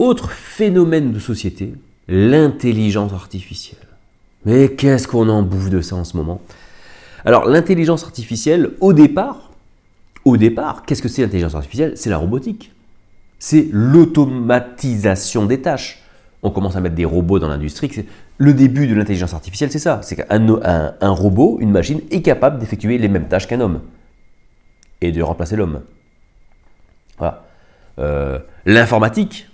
Autre phénomène de société, l'intelligence artificielle. Mais qu'est-ce qu'on en bouffe de ça en ce moment? Alors, l'intelligence artificielle, au départ, qu'est-ce que c'est l'intelligence artificielle? C'est la robotique. C'est l'automatisation des tâches. On commence à mettre des robots dans l'industrie. Le début de l'intelligence artificielle, c'est ça. C'est qu'un robot, une machine, est capable d'effectuer les mêmes tâches qu'un homme et de remplacer l'homme. Voilà. L'informatique,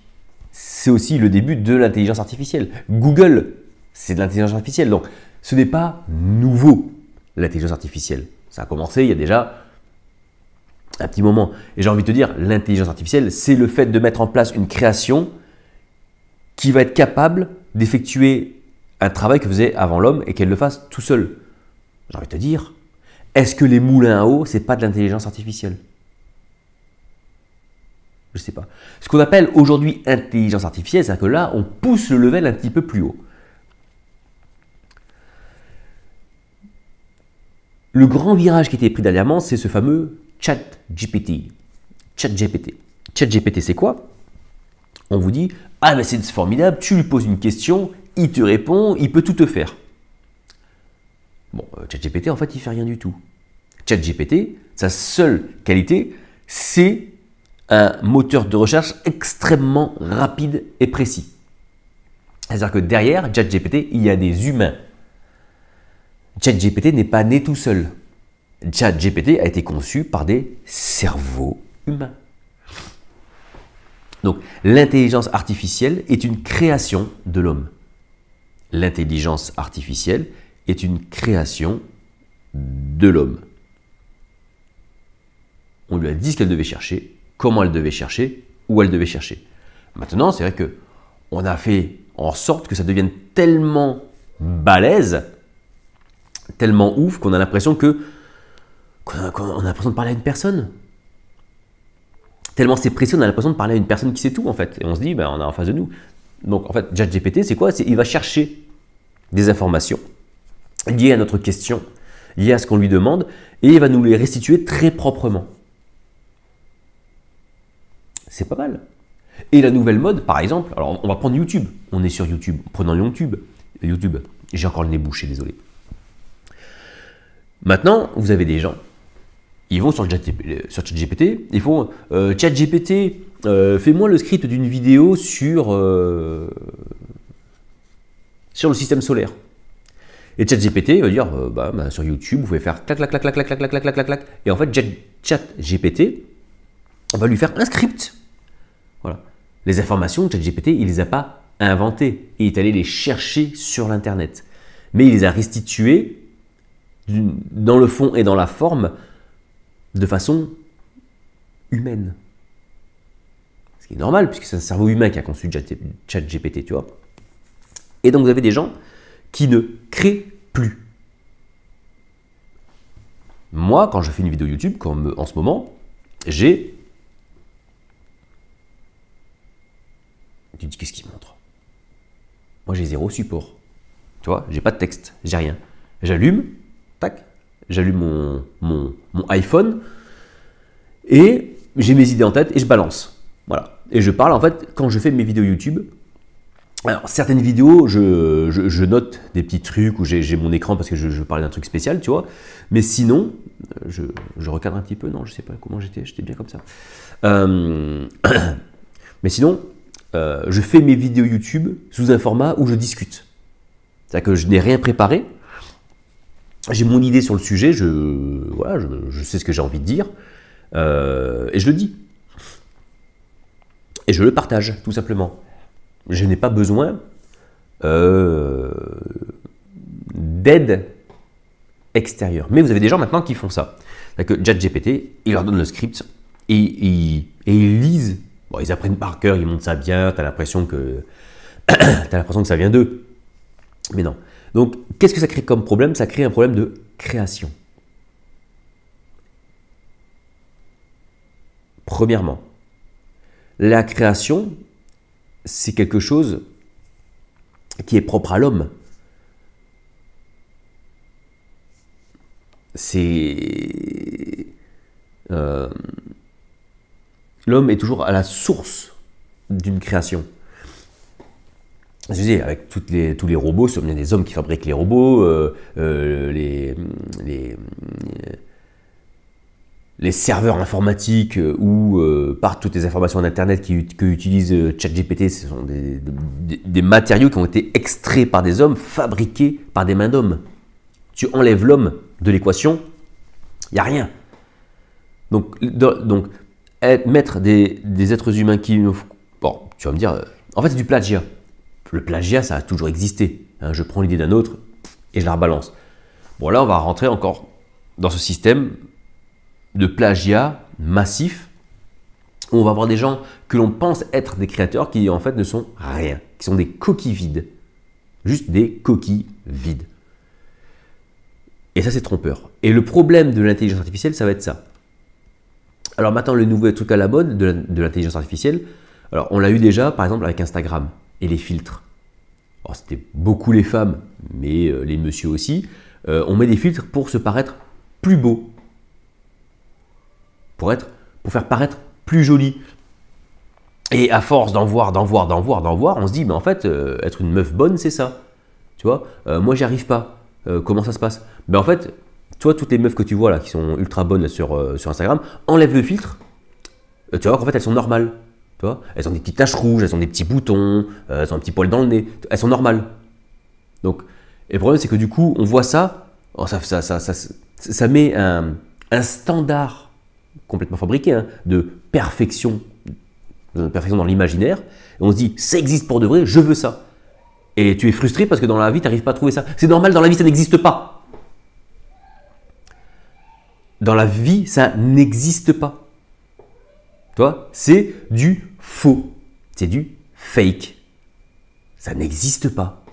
c'est aussi le début de l'intelligence artificielle. Google, c'est de l'intelligence artificielle. Donc, ce n'est pas nouveau, l'intelligence artificielle. Ça a commencé il y a déjà un petit moment. Et j'ai envie de te dire, l'intelligence artificielle, c'est le fait de mettre en place une création qui va être capable d'effectuer un travail que faisait avant l'homme et qu'elle le fasse tout seul. J'ai envie de te dire, est-ce que les moulins à eau, c'est pas de l'intelligence artificielle? Je ne sais pas. Ce qu'on appelle aujourd'hui intelligence artificielle, c'est que là, on pousse le level un petit peu plus haut. Le grand virage qui a été pris dernièrement, c'est ce fameux ChatGPT. ChatGPT, c'est quoi? On vous dit, ah mais c'est formidable, tu lui poses une question, il te répond, il peut tout te faire. Bon, ChatGPT, en fait, il ne fait rien du tout. ChatGPT, sa seule qualité, c'est un moteur de recherche extrêmement rapide et précis. C'est-à-dire que derrière ChatGPT, il y a des humains. ChatGPT n'est pas né tout seul. ChatGPT a été conçu par des cerveaux humains. Donc, l'intelligence artificielle est une création de l'homme. L'intelligence artificielle est une création de l'homme. On lui a dit ce qu'elle devait chercher, comment elle devait chercher, où elle devait chercher. Maintenant, c'est vrai qu'on a fait en sorte que ça devienne tellement balèze, tellement ouf, qu'on a l'impression qu'on a l'impression de parler à une personne. Tellement c'est précis, on a l'impression de parler à une personne qui sait tout en fait. Et on se dit, ben, on est en face de nous. Donc en fait, ChatGPT, c'est quoi? Il va chercher des informations liées à notre question, liées à ce qu'on lui demande, et il va nous les restituer très proprement. C'est pas mal. Et la nouvelle mode, par exemple, alors on va prendre YouTube. On est sur YouTube. Prenons YouTube. J'ai encore le nez bouché, désolé. Maintenant, vous avez des gens, ils vont sur ChatGPT, ils font ChatGPT, fais-moi le script d'une vidéo sur le système solaire. Et ChatGPT va dire, sur YouTube, vous pouvez faire clac, clac, clac, clac, clac, clac, clac, clac, clac, clac. Et en fait, ChatGPT va lui faire un script. Voilà. Les informations, ChatGPT, il ne les a pas inventées. Il est allé les chercher sur l'Internet. Mais il les a restituées dans le fond et dans la forme de façon humaine. Ce qui est normal, puisque c'est un cerveau humain qui a conçu ChatGPT, tu vois. Et donc, vous avez des gens qui ne créent plus. Moi, quand je fais une vidéo YouTube, comme en ce moment, j'ai... Tu te dis, qu'est-ce qu'il montre? Moi, j'ai zéro support. Tu vois, j'ai pas de texte, j'ai rien. J'allume, tac, j'allume mon iPhone et j'ai mes idées en tête et je balance. Voilà. Et je parle, en fait, quand je fais mes vidéos YouTube. Alors, certaines vidéos, je note des petits trucs où j'ai mon écran parce que je parlais d'un truc spécial, tu vois. Mais sinon, je recadre un petit peu. Non, je sais pas comment j'étais bien comme ça. Mais sinon, je fais mes vidéos YouTube sous un format où je discute. C'est-à-dire que je n'ai rien préparé. J'ai mon idée sur le sujet, je sais ce que j'ai envie de dire, et je le dis. Et je le partage, tout simplement. Je n'ai pas besoin d'aide extérieure. Mais vous avez des gens maintenant qui font ça. C'est-à-dire que ChatGPT, il leur donne le script et ils lisent. Bon, ils apprennent par cœur, ils montent ça bien, tu as l'impression que ça vient d'eux. Mais non. Donc, qu'est-ce que ça crée comme problème? Ça crée un problème de création. Premièrement, la création, c'est quelque chose qui est propre à l'homme. L'homme est toujours à la source d'une création. je disais, avec tous les robots, il y a des hommes qui fabriquent les robots, les serveurs informatiques où partent toutes les informations d'Internet que utilise ChatGPT, ce sont des matériaux qui ont été extraits par des hommes, fabriqués par des mains d'hommes. Tu enlèves l'homme de l'équation, il n'y a rien. Donc mettre des êtres humains qui... Bon, tu vas me dire, en fait c'est du plagiat. Le plagiat, ça a toujours existé. Hein, je prends l'idée d'un autre et je la rebalance. Bon, là, on va rentrer encore dans ce système de plagiat massif, où on va avoir des gens que l'on pense être des créateurs qui en fait ne sont rien, qui sont des coquilles vides. Juste des coquilles vides. Et ça, c'est trompeur. Et le problème de l'intelligence artificielle, ça va être ça. Alors maintenant, le nouveau truc à la mode de l'intelligence artificielle, alors on l'a eu déjà par exemple avec Instagram et les filtres. C'était beaucoup les femmes, mais les messieurs aussi. On met des filtres pour se paraître plus beau. Pour faire paraître plus joli. Et à force d'en voir, on se dit, mais en fait, être une meuf bonne, c'est ça. Tu vois, moi, j'y arrive pas. Comment ça se passe? Ben en fait, toi, toutes les meufs que tu vois là, qui sont ultra bonnes là, sur Instagram, enlève le filtre. Tu vas voir qu'en fait, elles sont normales. Tu vois, elles ont des petites taches rouges, elles ont des petits boutons, elles ont un petit poil dans le nez. Elles sont normales. Donc, et le problème, c'est que du coup, on voit ça, ça met un standard complètement fabriqué, hein, de perfection dans l'imaginaire, et on se dit, ça existe pour de vrai, je veux ça. Et tu es frustré parce que dans la vie, tu n'arrives pas à trouver ça. C'est normal, dans la vie, ça n'existe pas. Dans la vie, ça n'existe pas. Tu vois, c'est du faux, c'est du fake. Ça n'existe pas.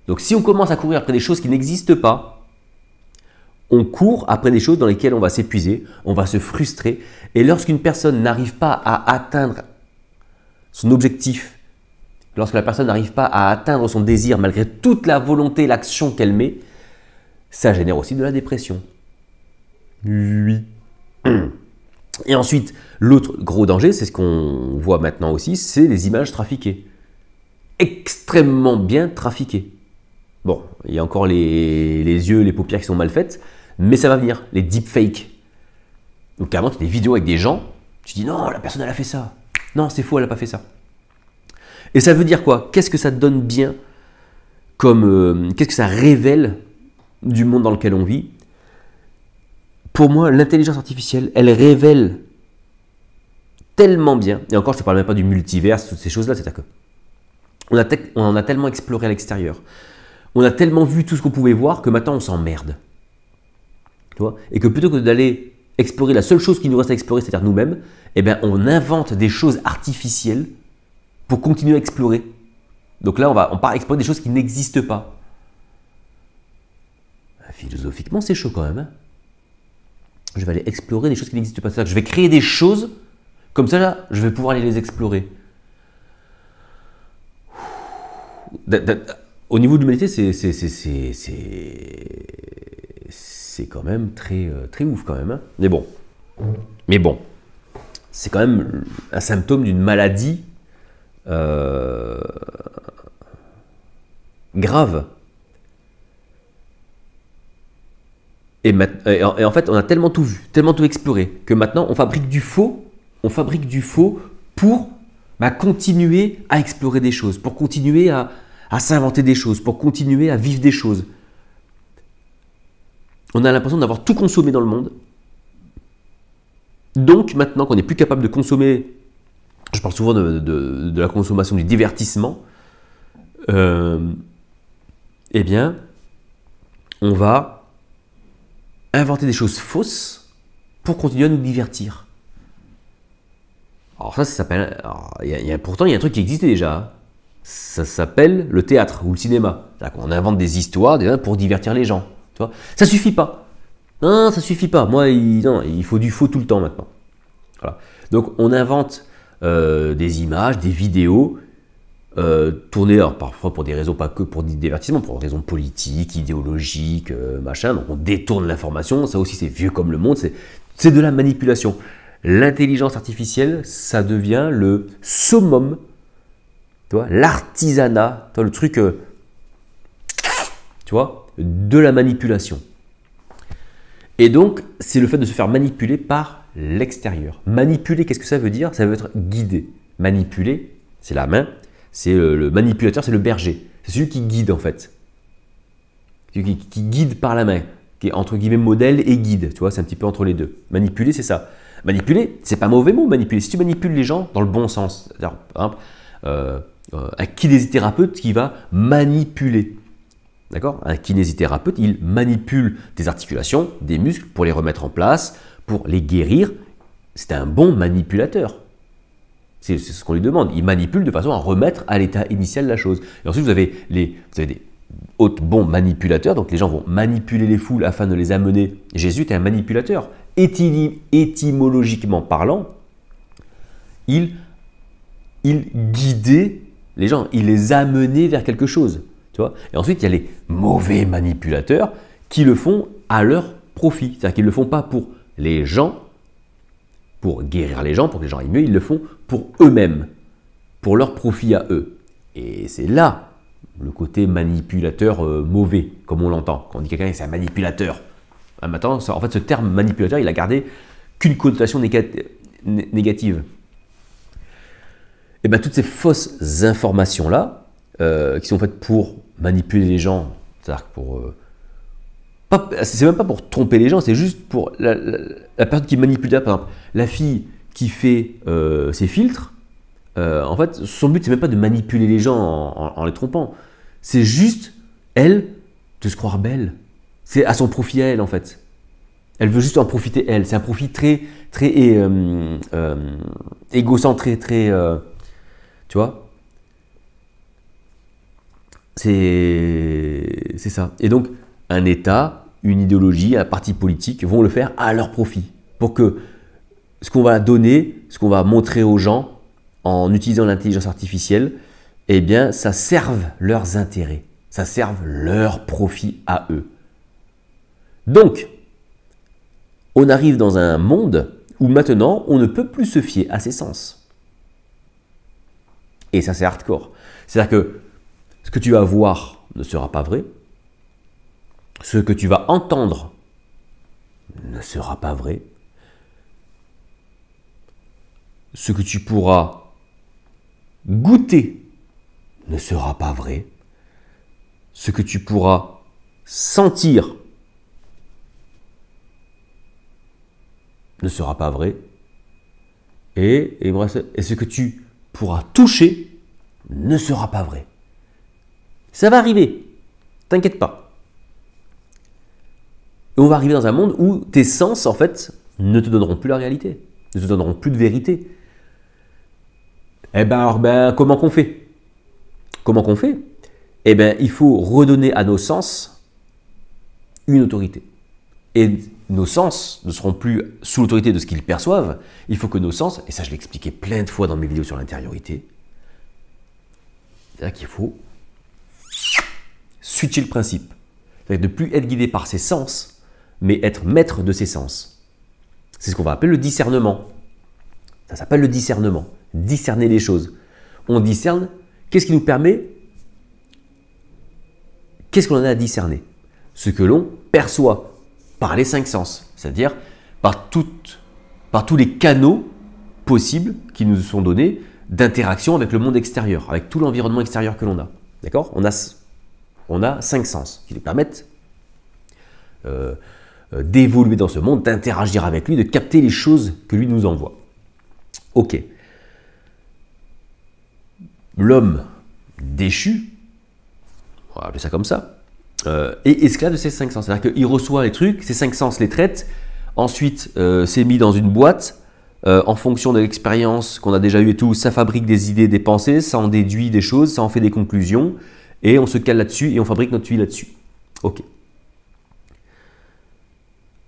Donc si on commence à courir après des choses qui n'existent pas, on court après des choses dans lesquelles on va s'épuiser, on va se frustrer. Et lorsqu'une personne n'arrive pas à atteindre son objectif, lorsque la personne n'arrive pas à atteindre son désir malgré toute la volonté, l'action qu'elle met, ça génère aussi de la dépression. Oui. Et ensuite, l'autre gros danger, c'est ce qu'on voit maintenant aussi, c'est les images trafiquées. Extrêmement bien trafiquées. Bon, il y a encore les yeux, les paupières qui sont mal faites, mais ça va venir, les deepfakes. Donc carrément, tu as des vidéos avec des gens, tu dis non, la personne elle a fait ça. Non, c'est faux, elle n'a pas fait ça. Et ça veut dire quoi? Qu'est-ce que ça donne bien comme... qu'est-ce que ça révèle du monde dans lequel on vit? Pour moi, l'intelligence artificielle, elle révèle tellement bien, et encore je ne te parle même pas du multivers, toutes ces choses-là, c'est-à-dire qu'on on en a tellement exploré à l'extérieur, on a tellement vu tout ce qu'on pouvait voir que maintenant on s'emmerde. Tu vois? Et que plutôt que d'aller explorer la seule chose qui nous reste à explorer, c'est-à-dire nous-mêmes, eh bien, on invente des choses artificielles pour continuer à explorer. Donc là, on part explorer des choses qui n'existent pas. Philosophiquement, c'est chaud quand même. Hein, je vais aller explorer des choses qui n'existent pas. C'est-à-dire que je vais créer des choses, comme ça, là, je vais pouvoir aller les explorer. Au niveau de l'humanité, c'est quand même très, très ouf quand même. Hein. Mais bon, c'est quand même un symptôme d'une maladie grave. Et en fait, on a tellement tout vu, tellement tout exploré, que maintenant, on fabrique du faux pour continuer à explorer des choses, pour continuer à s'inventer des choses, pour continuer à vivre des choses. On a l'impression d'avoir tout consommé dans le monde. Donc, maintenant qu'on n'est plus capable de consommer, je parle souvent de la consommation du divertissement, eh bien, on va inventer des choses fausses pour continuer à nous divertir. Alors ça s'appelle... Pourtant, il y a un truc qui existait déjà. Hein. Ça s'appelle le théâtre ou le cinéma. On invente des histoires pour divertir les gens. Tu vois, ça suffit pas. Non, ça suffit pas. Moi, il faut du faux tout le temps maintenant. Voilà. Donc, on invente des images, des vidéos tournées alors, parfois pour des raisons pas que pour du divertissement, pour des raisons politiques, idéologiques, machin. Donc, on détourne l'information. Ça aussi, c'est vieux comme le monde. C'est de la manipulation. L'intelligence artificielle, ça devient le summum Tu vois, l'artisanat, le truc, tu vois, de la manipulation. Et donc, c'est le fait de se faire manipuler par l'extérieur. Manipuler, qu'est-ce que ça veut dire? Ça veut être guider. Manipuler, c'est la main. C'est le manipulateur, c'est le berger. C'est celui qui guide en fait. Celui qui guide par la main, qui est entre guillemets modèle et guide. Tu vois, c'est un petit peu entre les deux. Manipuler, c'est ça. Manipuler, c'est pas un mauvais mot, manipuler. Si tu manipules les gens dans le bon sens, c'est-à-dire, par exemple, un kinésithérapeute qui va manipuler. D'accord? Un kinésithérapeute, il manipule des articulations, des muscles pour les remettre en place, pour les guérir. C'est un bon manipulateur. C'est ce qu'on lui demande. Il manipule de façon à remettre à l'état initial la chose. Et ensuite, vous avez des autres bons manipulateurs. Donc, les gens vont manipuler les foules afin de les amener. Jésus était un manipulateur. Étymologiquement parlant, il guidait les gens. Il les amenait vers quelque chose. Tu vois? Et ensuite, il y a les mauvais manipulateurs qui le font à leur profit. C'est-à-dire qu'ils ne le font pas pour les gens, pour guérir les gens, pour que les gens aillent mieux, ils le font pour eux-mêmes, pour leur profit à eux. Et c'est là le côté manipulateur mauvais, comme on l'entend. Quand on dit quelqu'un c'est un manipulateur. Maintenant, en fait, ce terme manipulateur, il a gardé qu'une connotation négative. Et bien, toutes ces fausses informations-là, qui sont faites pour manipuler les gens, c'est-à-dire pour... c'est même pas pour tromper les gens, c'est juste pour la personne qui manipule. Par exemple, la fille qui fait ses filtres, en fait, son but, c'est même pas de manipuler les gens en les trompant. C'est juste, elle, de se croire belle. C'est à son profit à elle, en fait. Elle veut juste en profiter, elle. C'est un profit très égocentré, très... tu vois? C'est ça. Et donc, un État, une idéologie, un parti politique vont le faire à leur profit. Pour que ce qu'on va donner, ce qu'on va montrer aux gens en utilisant l'intelligence artificielle, eh bien, ça serve leurs intérêts. Ça serve leur profit à eux. Donc, on arrive dans un monde où maintenant, on ne peut plus se fier à ses sens. Et ça, c'est hardcore. C'est-à-dire que ce que tu vas voir ne sera pas vrai. Ce que tu vas entendre ne sera pas vrai. Ce que tu pourras goûter ne sera pas vrai. Ce que tu pourras sentir ne sera pas vrai. Et ce que tu pourras toucher ne sera pas vrai. Ça va arriver, t'inquiète pas. Et on va arriver dans un monde où tes sens, en fait, ne te donneront plus la réalité, ne te donneront plus de vérité. Eh bien, alors, comment qu'on fait? Comment qu'on fait? Eh bien, il faut redonner à nos sens une autorité. Et nos sens ne seront plus sous l'autorité de ce qu'ils perçoivent. Il faut que nos sens, et ça je l'ai expliqué plein de fois dans mes vidéos sur l'intériorité, c'est-à-dire qu'il faut switcher le principe. C'est-à-dire de ne plus être guidé par ses sens, mais être maître de ses sens. C'est ce qu'on va appeler le discernement. Ça s'appelle le discernement. Discerner les choses. On discerne, qu'est-ce qui nous permet? Qu'est-ce qu'on en a à discerner? Ce que l'on perçoit par les 5 sens, c'est-à-dire par tous les canaux possibles qui nous sont donnés d'interaction avec le monde extérieur, avec tout l'environnement extérieur que l'on a. D'accord? On a 5 sens qui nous permettent d'évoluer dans ce monde, d'interagir avec lui, de capter les choses que lui nous envoie. Ok. L'homme déchu, on va appeler ça comme ça, est esclave de ses 5 sens. C'est-à-dire qu'il reçoit les trucs, ses 5 sens les traitent, ensuite c'est mis dans une boîte, en fonction de l'expérience qu'on a déjà eue et tout, ça fabrique des idées, des pensées, ça en déduit des choses, ça en fait des conclusions, et on se cale là-dessus et on fabrique notre vie là-dessus. Ok.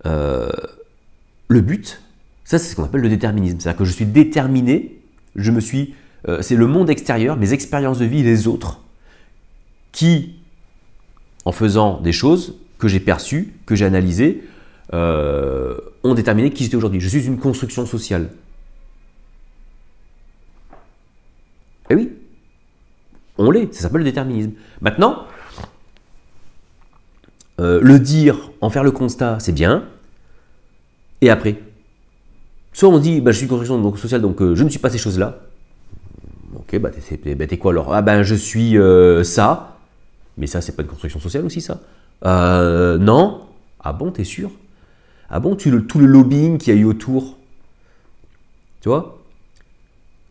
Le but, ça c'est ce qu'on appelle le déterminisme. C'est-à-dire que je suis déterminé, c'est le monde extérieur, mes expériences de vie, les autres, qui, en faisant des choses que j'ai perçues, que j'ai analysées, ont déterminé qui j'étais aujourd'hui. Je suis une construction sociale. Eh oui. on l'est, ça s'appelle le déterminisme. Maintenant, le dire, en faire le constat, c'est bien, et après, soit on dit, bah, je suis une construction sociale, donc je ne suis pas ces choses-là. Ok, bah t'es quoi alors? Ah ben je suis ça, mais ça c'est pas une construction sociale aussi ça? Non. Ah bon, t'es sûr? Ah bon, tout le lobbying qu'il y a eu autour, tu vois?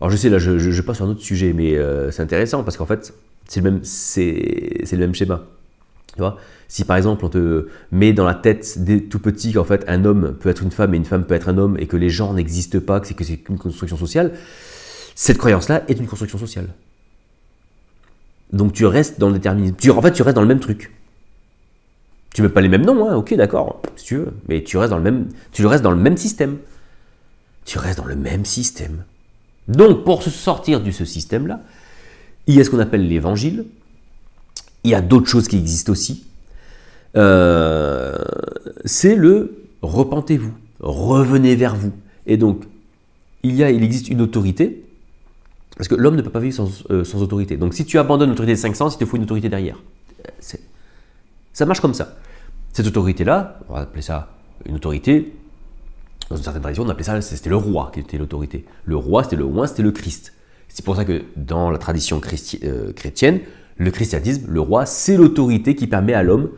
Alors je sais, là je passe sur un autre sujet, mais c'est intéressant parce qu'en fait c'est le même schéma. Tu vois, si par exemple on te met dans la tête dès tout petit qu'en fait un homme peut être une femme et une femme peut être un homme et que les genres n'existent pas, que c'est qu'une construction sociale, cette croyance-là est une construction sociale. Donc tu restes dans le déterminisme. En fait, tu restes dans le même truc. Tu mets pas les mêmes noms, hein, ok, d'accord, si tu veux, mais tu restes dans le même système. Tu restes dans le même système. Donc, pour se sortir de ce système-là, il y a ce qu'on appelle l'évangile. Il y a d'autres choses qui existent aussi. C'est le repentez-vous, revenez vers vous. Et donc, il existe une autorité, parce que l'homme ne peut pas vivre sans autorité. Donc, si tu abandonnes l'autorité des 5 sens, il te faut une autorité derrière. Ça marche comme ça. Cette autorité-là, on va appeler ça une autorité. Dans une certaine tradition, on appelait ça, c'était le roi qui était l'autorité. Le roi, c'était le roi, c'était le Christ. C'est pour ça que dans la tradition chrétienne, le christianisme, le roi, c'est l'autorité qui permet à l'homme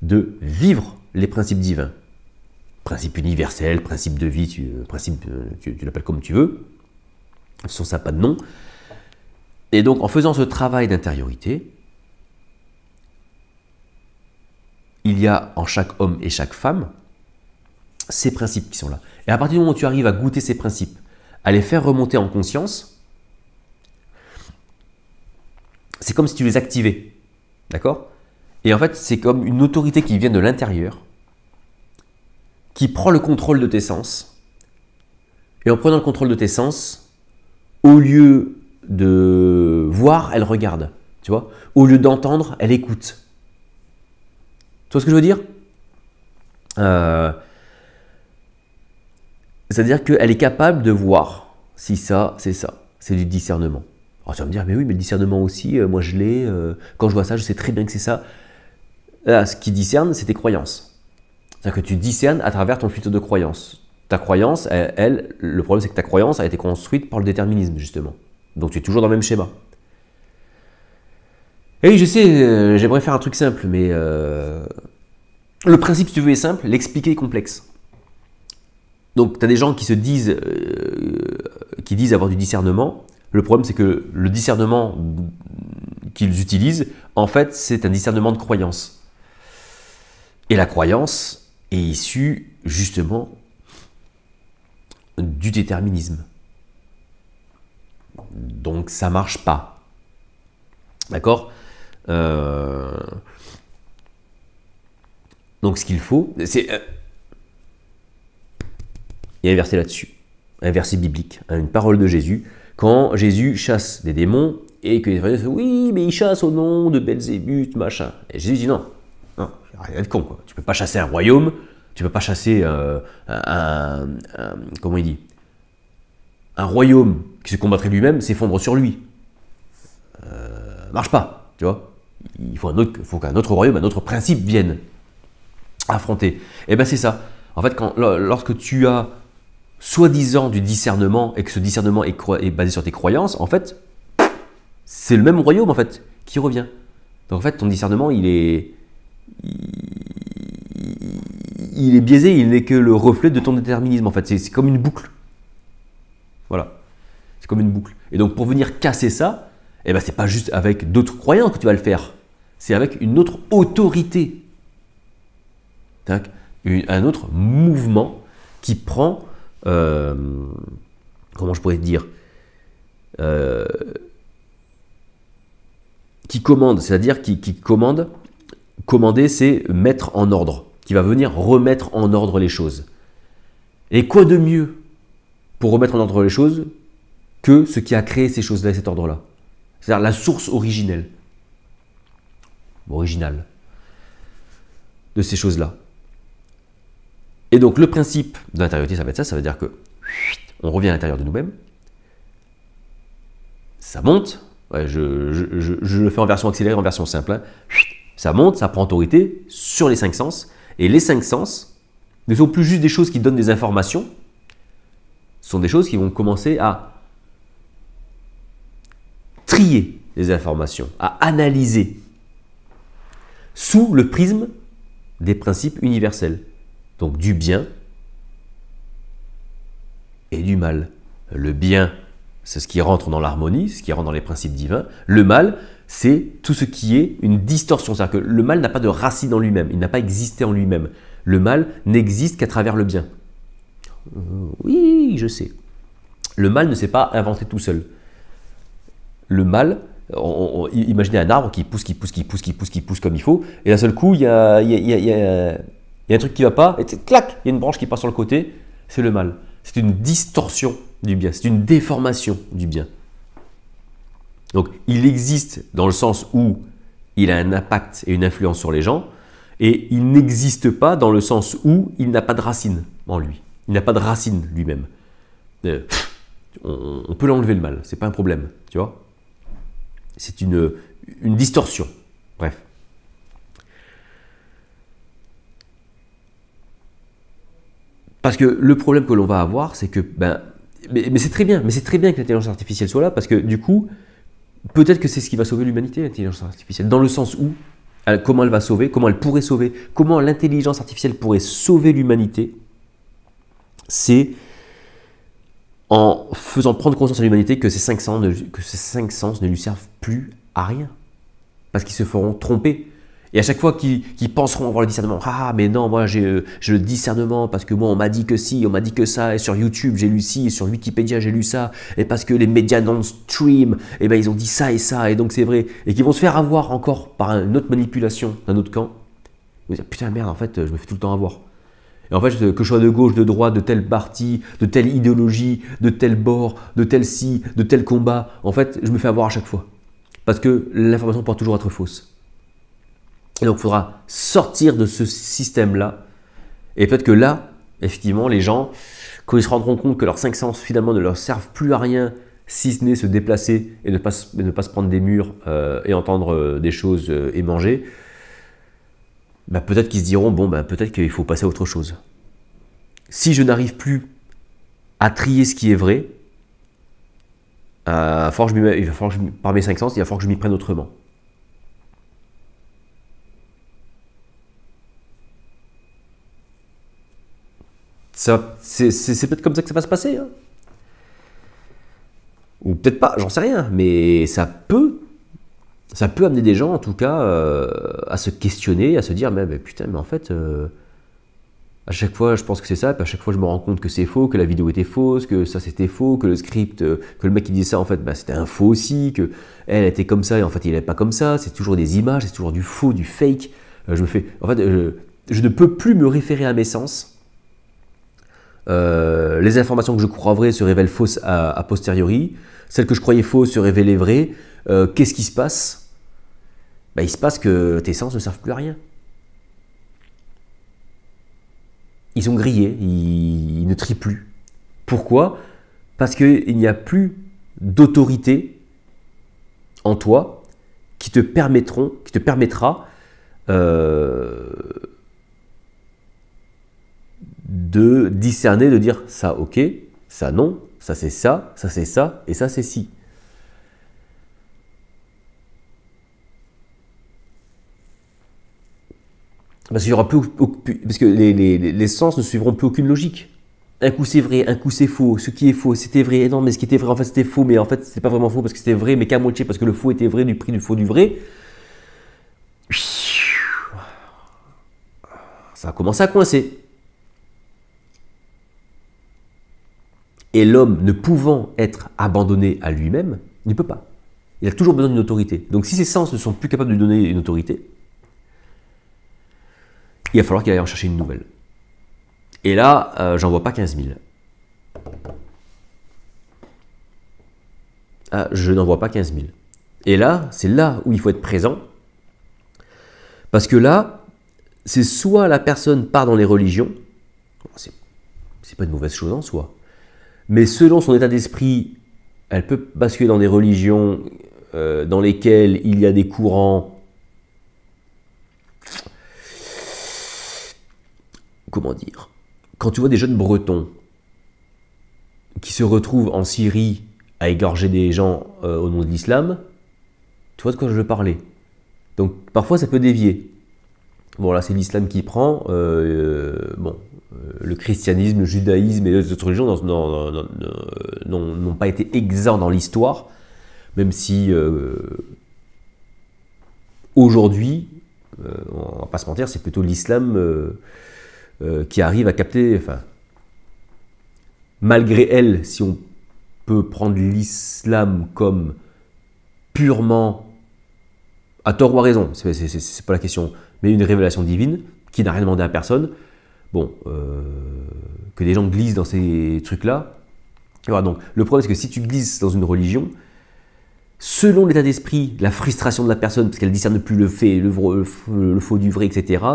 de vivre les principes divins. Principe universel, principe de vie, tu l'appelles comme tu veux. Sans ça, pas de nom. Et donc, en faisant ce travail d'intériorité, il y a en chaque homme et chaque femme ces principes qui sont là. Et à partir du moment où tu arrives à goûter ces principes, à les faire remonter en conscience, c'est comme si tu les activais. D'accord? Et en fait, c'est comme une autorité qui vient de l'intérieur, qui prend le contrôle de tes sens. Et en prenant le contrôle de tes sens, au lieu de voir, elle regarde. Tu vois? Au lieu d'entendre, elle écoute. Tu vois ce que je veux dire? C'est-à-dire qu'elle est capable de voir si ça, c'est ça. C'est du discernement. Alors tu vas me dire, mais oui, mais le discernement aussi, moi je l'ai. Quand je vois ça, je sais très bien que c'est ça. Là, ce qui discerne, c'est tes croyances. C'est-à-dire que tu discernes à travers ton filtre de croyance. Ta croyance, le problème c'est que ta croyance a été construite par le déterminisme, justement. Donc tu es toujours dans le même schéma. Et oui, je sais, j'aimerais faire un truc simple, mais le principe, si tu veux, est simple, l'expliquer est complexe. Donc, tu as des gens qui disent avoir du discernement. Le problème, c'est que le discernement qu'ils utilisent, en fait, c'est un discernement de croyance. Et la croyance est issue, justement, du déterminisme. Donc, ça ne marche pas. D'accord ? Donc, ce qu'il faut, c'est... Il y a un verset là-dessus, un verset biblique, une parole de Jésus. Quand Jésus chasse des démons et que les pharisiens disent oui, mais il chasse au nom de Belzébuth, machin. Et Jésus dit non, rien de con, quoi. Tu peux pas chasser un royaume, tu peux pas chasser comment il dit, un royaume qui se combattrait lui-même, s'effondre sur lui. Marche pas, tu vois. Il faut qu'un autre royaume, un autre principe vienne affronter. Et ben c'est ça. En fait, lorsque tu as soi-disant du discernement et que ce discernement est basé sur tes croyances, en fait, c'est le même royaume en fait qui revient. Donc en fait, ton discernement, il est biaisé, il n'est que le reflet de ton déterminisme. En fait, c'est comme une boucle. Voilà, c'est comme une boucle. Et donc pour venir casser ça, eh ben, c'est pas juste avec d'autres croyances que tu vas le faire, c'est avec une autre autorité. Un autre mouvement qui prend, comment je pourrais te dire, qui commande, c'est-à-dire qui commande, commander c'est mettre en ordre, qui va venir remettre en ordre les choses. Et quoi de mieux pour remettre en ordre les choses que ce qui a créé ces choses-là et cet ordre-là? C'est-à-dire la source originale de ces choses-là. Et donc le principe de l'intériorité, ça va être ça veut dire que on revient à l'intérieur de nous-mêmes, ça monte, Ouais, je le fais en version accélérée, en version simple. Hein. Ça monte, ça prend autorité sur les 5 sens. Et les 5 sens ne sont plus juste des choses qui donnent des informations. Ce sont des choses qui vont commencer à trier les informations, à analyser sous le prisme des principes universels. Donc du bien et du mal. Le bien, c'est ce qui rentre dans l'harmonie, ce qui rentre dans les principes divins. Le mal, c'est tout ce qui est une distorsion. C'est-à-dire que le mal n'a pas de racine en lui-même, il n'a pas existé en lui-même. Le mal n'existe qu'à travers le bien. Oui, je sais. Le mal ne s'est pas inventé tout seul. Le mal, imaginez un arbre qui pousse comme il faut, et d'un seul coup, il y a un truc qui ne va pas, et clac, il y a une branche qui passe sur le côté, c'est le mal. C'est une distorsion du bien, c'est une déformation du bien. Donc, il existe dans le sens où il a un impact et une influence sur les gens, et il n'existe pas dans le sens où il n'a pas de racine en lui. Il n'a pas de racine lui-même. On peut l'enlever le mal, c'est pas un problème, tu vois. C'est une distorsion. Bref. Parce que le problème que l'on va avoir, c'est que, mais c'est très bien, que l'intelligence artificielle soit là, parce que du coup, peut-être que c'est ce qui va sauver l'humanité, l'intelligence artificielle, dans le sens où, comment elle va sauver, comment elle pourrait sauver, comment l'intelligence artificielle pourrait sauver l'humanité, c'est en faisant prendre conscience à l'humanité que ces 5 sens ne lui servent plus à rien, parce qu'ils se feront tromper. Et à chaque fois qu'ils penseront avoir le discernement, ah mais non, moi j'ai le discernement parce que moi on m'a dit que si, on m'a dit que ça, et sur YouTube j'ai lu ci, et sur Wikipédia j'ai lu ça, et parce que les médias non-stream, eh ben, ils ont dit ça, et donc c'est vrai, et qu'ils vont se faire avoir encore par une autre manipulation d'un autre camp. Ils vont dire, putain merde, en fait je me fais tout le temps avoir. Et en fait, que je sois de gauche, de droite, de tel parti, de telle idéologie, de tel bord, de tel ci, de tel combat, en fait, je me fais avoir à chaque fois. Parce que l'information peut toujours être fausse. Et donc, il faudra sortir de ce système-là. Et peut-être que là, effectivement, les gens, quand ils se rendront compte que leurs 5 sens, finalement, ne leur servent plus à rien, si ce n'est se déplacer et ne pas se prendre des murs et entendre des choses et manger, peut-être qu'ils se diront, bon, peut-être qu'il faut passer à autre chose. Si je n'arrive plus à trier ce qui est vrai, il va falloir que par mes 5 sens, il va falloir que je m'y prenne autrement. C'est peut-être comme ça que ça va se passer. Hein. Ou peut-être pas, j'en sais rien, mais ça peut amener des gens, en tout cas, à se questionner, à se dire, mais putain, mais en fait, à chaque fois, je pense que c'est ça, puis à chaque fois, je me rends compte que c'est faux, que la vidéo était fausse, que ça, c'était faux, que le script, que le mec qui disait ça, en fait, c'était un faux aussi, que elle était comme ça, et en fait, il n'est pas comme ça, c'est toujours des images, c'est toujours du faux, du fake. Je ne peux plus me référer à mes sens. Les informations que je crois vraies se révèlent fausses a posteriori. Celles que je croyais fausses se révélaient vraies. Qu'est-ce qui se passe? Il se passe que tes sens ne servent plus à rien. Ils sont grillés, ils ne trient plus. Pourquoi? Parce qu'il n'y a plus d'autorité en toi qui te permettra de discerner, de dire ça ok, ça non, ça c'est ça, et ça c'est si. Parce qu'il y aura parce que les sens ne suivront plus aucune logique. Un coup c'est vrai, un coup c'est faux, ce qui est faux c'était vrai, et non mais ce qui était vrai en fait c'était faux, mais en fait c'était pas vraiment faux parce que c'était vrai, mais qu'à moitié parce que le faux était vrai du prix du faux du vrai. Ça a commencé à coincer. Et l'homme, ne pouvant être abandonné à lui-même, ne peut pas. Il a toujours besoin d'une autorité. Donc si ses sens ne sont plus capables de lui donner une autorité, il va falloir qu'il aille en chercher une nouvelle. Et là, j'en vois pas 15 000. Ah, je n'en vois pas 15 000. Et là, c'est là où il faut être présent. Parce que là, c'est soit la personne part dans les religions, c'est pas une mauvaise chose en soi, mais selon son état d'esprit, elle peut basculer dans des religions dans lesquels il y a des courants, comment dire, quand tu vois des jeunes Bretons qui se retrouvent en Syrie à égorger des gens au nom de l'islam, tu vois de quoi je veux parler. Donc parfois ça peut dévier. Bon là c'est l'islam qui prend, le christianisme, le judaïsme et les autres religions n'ont pas été exempts dans l'histoire, même si aujourd'hui, on va pas se mentir, c'est plutôt l'islam qui arrive à capter, enfin, malgré elle, si on peut prendre l'islam comme purement, à tort ou à raison, c'est pas la question, mais une révélation divine qui n'a rien demandé à personne, bon, que des gens glissent dans ces trucs-là. Voilà, donc le problème, c'est que si tu glisses dans une religion, selon l'état d'esprit, la frustration de la personne, parce qu'elle ne discerne plus le fait, le faux du vrai, etc.,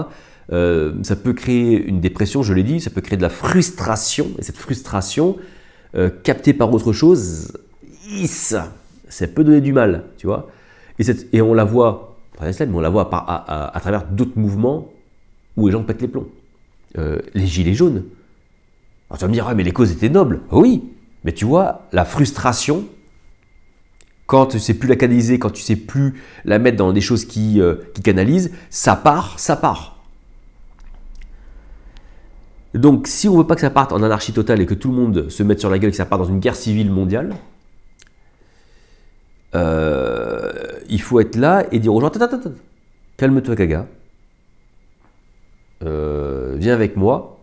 ça peut créer une dépression, je l'ai dit, ça peut créer de la frustration, et cette frustration, captée par autre chose, ça peut donner du mal, tu vois. Et on la voit, pas l'islam, mais on la voit à travers d'autres mouvements où les gens pètent les plombs. Les gilets jaunes. Alors tu vas me dire, ah, mais les causes étaient nobles. Oui, mais tu vois, la frustration, quand tu ne sais plus la canaliser, quand tu ne sais plus la mettre dans des choses qui canalisent, ça part. Donc si on ne veut pas que ça parte en anarchie totale et que tout le monde se mette sur la gueule et que ça parte dans une guerre civile mondiale, il faut être là et dire aux gens, attends, calme-toi Kaga, viens avec moi,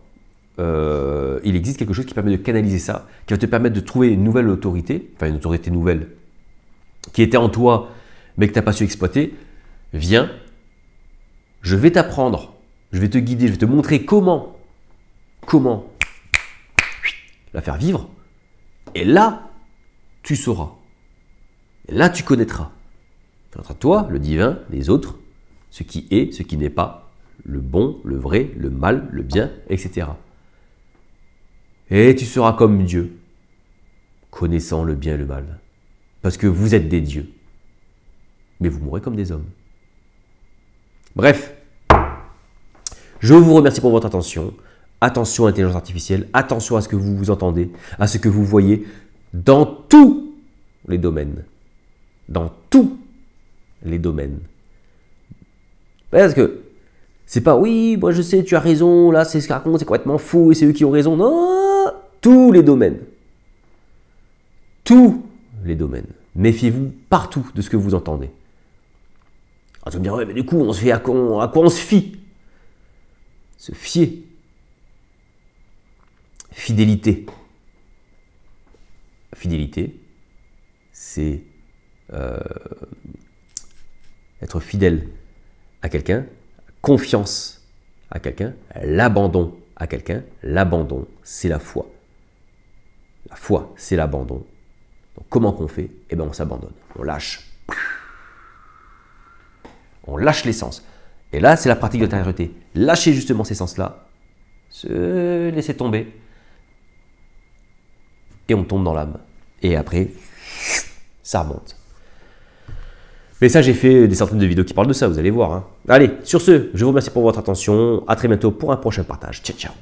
il existe quelque chose qui permet de canaliser ça, qui va te permettre de trouver une nouvelle autorité, enfin une autorité nouvelle, qui était en toi, mais que tu n'as pas su exploiter. Viens, je vais t'apprendre, je vais te guider, je vais te montrer comment la faire vivre, et là, tu sauras. Et là, tu connaîtras. Entre toi, le divin, les autres, ce qui est, ce qui n'est pas, le bon, le vrai, le mal, le bien, etc. Et tu seras comme Dieu, connaissant le bien et le mal. Parce que vous êtes des dieux. Mais vous mourrez comme des hommes. Bref, je vous remercie pour votre attention. Attention à l'intelligence artificielle, attention à ce que vous entendez, à ce que vous voyez dans tous les domaines. Dans tous les domaines. Parce que c'est pas, oui, moi je sais, tu as raison, là c'est ce qu'ils racontent, c'est complètement faux et c'est eux qui ont raison. Non, tous les domaines. Tous les domaines. Méfiez-vous partout de ce que vous entendez. Alors tu vas me dire, ouais, mais du coup, on se fait à quoi on se fie? Se fier. Fidélité. Fidélité, c'est être fidèle à quelqu'un, confiance à quelqu'un, l'abandon à quelqu'un. L'abandon, c'est la foi. La foi, c'est l'abandon. Donc comment qu'on fait? Eh bien, on s'abandonne, on lâche. On lâche l'essence. Et là, c'est la pratique de l'intériorité. Lâcher justement ces sens-là, se laisser tomber, et on tombe dans l'âme. Et après, ça remonte. Mais ça, j'ai fait des centaines de vidéos qui parlent de ça, vous allez voir. Hein. Allez, sur ce, je vous remercie pour votre attention. À très bientôt pour un prochain partage. Ciao, ciao.